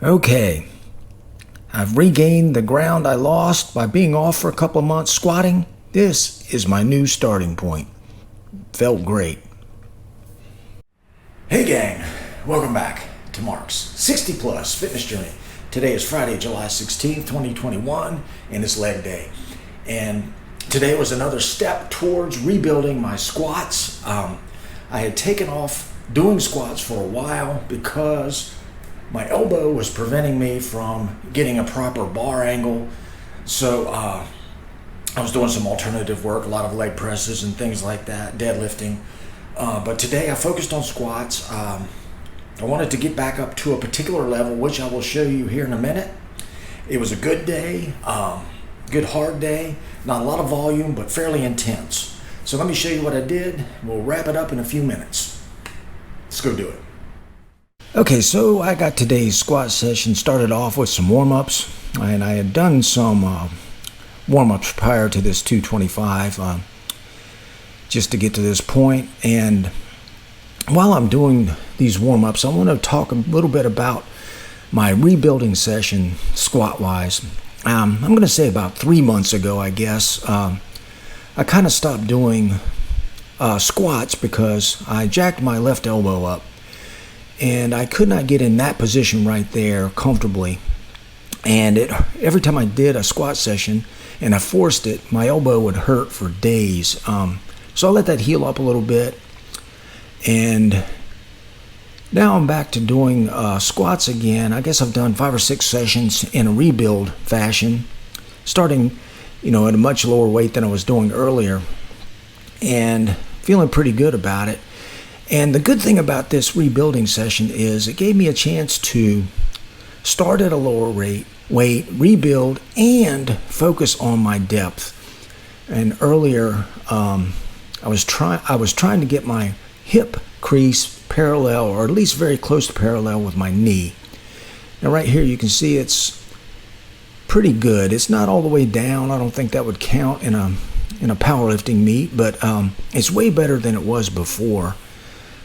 Okay, I've regained the ground I lost by being off for a couple of months squatting. This is my new starting point. Felt great. Hey gang, welcome back to Mark's 60 Plus Fitness Journey. Today is Friday, July 16th, 2021, and it's leg day. And today was another step towards rebuilding my squats. I had taken off doing squats for a while because my elbow was preventing me from getting a proper bar angle. So I was doing some alternative work, a lot of leg presses and things like that, deadlifting. But today I focused on squats. I wanted to get back up to a particular level, which I will show you here in a minute. It was a good day, good hard day, not a lot of volume, but fairly intense. So let me show you what I did. We'll wrap it up in a few minutes. Let's go do it. Okay, so I got today's squat session started off with some warm-ups, and I had done some warm-ups prior to this 225 just to get to this point. And while I'm doing these warm-ups, I want to talk a little bit about my rebuilding session squat-wise. I'm going to say about 3 months ago, I guess, I kind of stopped doing squats because I jacked my left elbow up. And I could not get in that position right there comfortably. And every time I did a squat session and I forced it, my elbow would hurt for days. So I let that heal up a little bit. And now I'm back to doing squats again. I guess I've done 5 or 6 sessions in a rebuild fashion, starting, at a much lower weight than I was doing earlier, and feeling pretty good about it. And the good thing about this rebuilding session is it gave me a chance to start at a lower weight, rebuild, and focus on my depth. And earlier, I was trying to get my hip crease parallel, or at least very close to parallel with my knee. Now right here you can see it's pretty good. It's not all the way down. I don't think that would count in a powerlifting meet, but it's way better than it was before.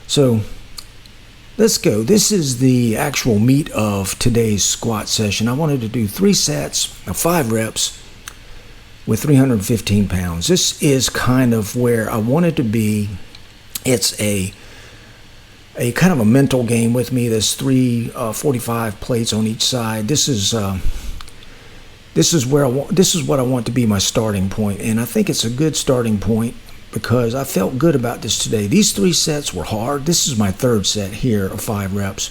So let's go. This is the actual meat of today's squat session. I wanted to do 3 sets of 5 reps with 315 pounds. This is kind of where I wanted to be. It's a kind of a mental game with me. There's 345 plates on each side. This is what I want to be my starting point, and I think it's a good starting point because I felt good about this today. These 3 sets were hard. This is my 3rd set here of 5 reps.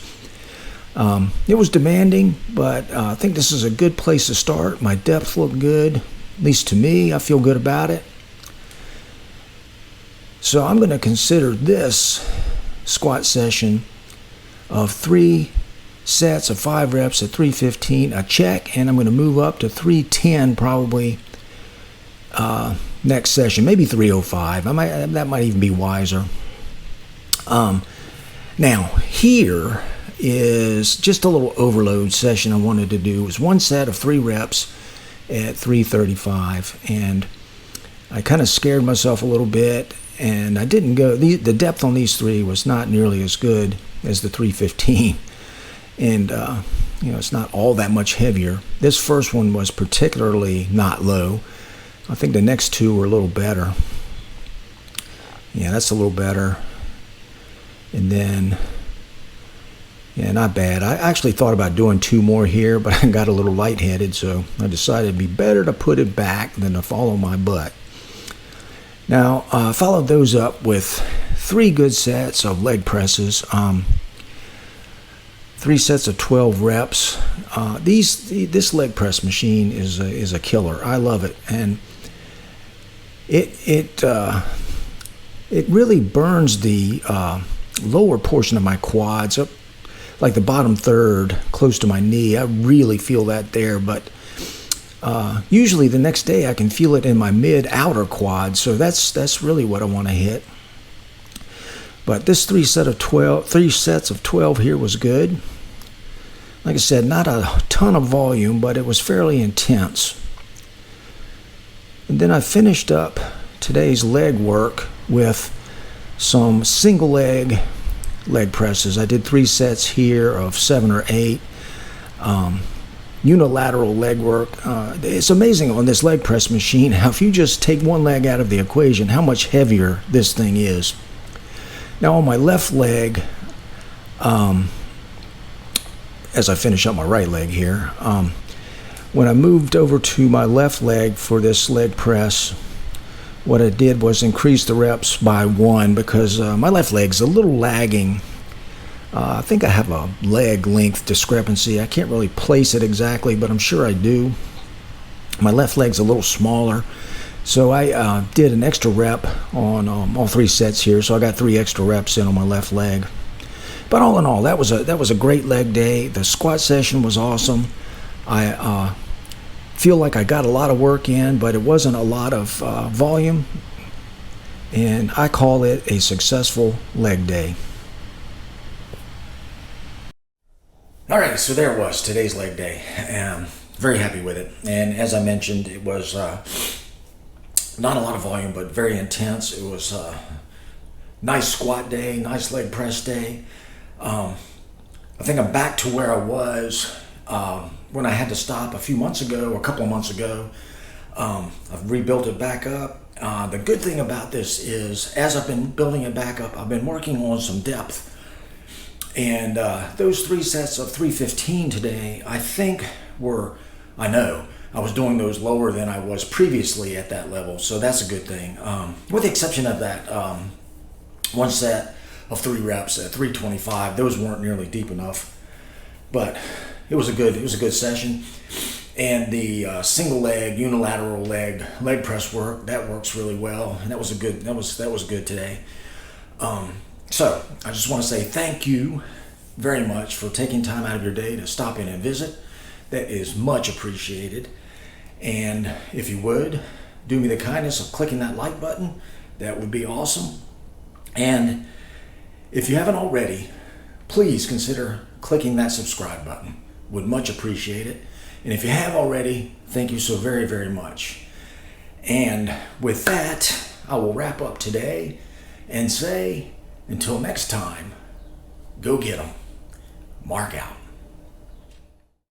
It was demanding, but I think this is a good place to start. My depth looked good, at least to me. I feel good about it. So I'm going to consider this squat session of 3 sets of 5 reps at 315 a check, and I'm going to move up to 310 probably next session, maybe 305. That might even be wiser. Now here is just a little overload session I wanted to do. It was 1 set of 3 reps at 335, and I kind of scared myself a little bit, and I didn't go. The depth on these 3 was not nearly as good as the 315, and it's not all that much heavier. This first one was particularly not low. I think the next 2 were a little better. Yeah, that's a little better. And then, yeah, not bad. I actually thought about doing 2 more here, but I got a little lightheaded, so I decided it'd be better to put it back than to follow my butt. Now, I followed those up with 3 good sets of leg presses. 3 sets of 12 reps. This leg press machine is a killer. I love it, and it really burns the lower portion of my quads up, like the bottom third, close to my knee. I really feel that there, but usually the next day I can feel it in my mid outer quad. So that's really what I want to hit. But this 3 sets of 12 here was good. Like I said, not a ton of volume, but it was fairly intense. And then I finished up today's leg work with some single leg presses. I did 3 sets here of 7 or 8. unilateral leg work. It's amazing on this leg press machine how if you just take one leg out of the equation, how much heavier this thing is. Now on my left leg, as I finish up my right leg here, when I moved over to my left leg for this leg press, what I did was increase the reps by 1 because my left leg's a little lagging. I think I have a leg length discrepancy. I can't really place it exactly, but I'm sure I do. My left leg's a little smaller, so I did an extra rep on all 3 sets here. So I got 3 extra reps in on my left leg. But all in all, that was a great leg day. The squat session was awesome. I feel like I got a lot of work in, but it wasn't a lot of volume, and I call it a successful leg day. All right, so there it was, today's leg day. Very happy with it. And as I mentioned, it was not a lot of volume, but very intense. It was a nice squat day, nice leg press day. I think I'm back to where I was when I had to stop a couple of months ago. I've rebuilt it back up. The good thing about this is, as I've been building it back up, I've been working on some depth. And those 3 sets of 315 today, I know I was doing those lower than I was previously at that level, so that's a good thing. With the exception of that 1 set of 3 reps at 325, those weren't nearly deep enough, but it was a good session. And the single leg, unilateral leg press work, that works really well, and that was good today. So I just want to say thank you very much for taking time out of your day to stop in and visit. That is much appreciated. And if you would, do me the kindness of clicking that like button. That would be awesome. And if you haven't already, please consider clicking that subscribe button. Would much appreciate it. And if you have already, thank you so very, very much. And with that, I will wrap up today and say, until next time, go get 'em. Mark out.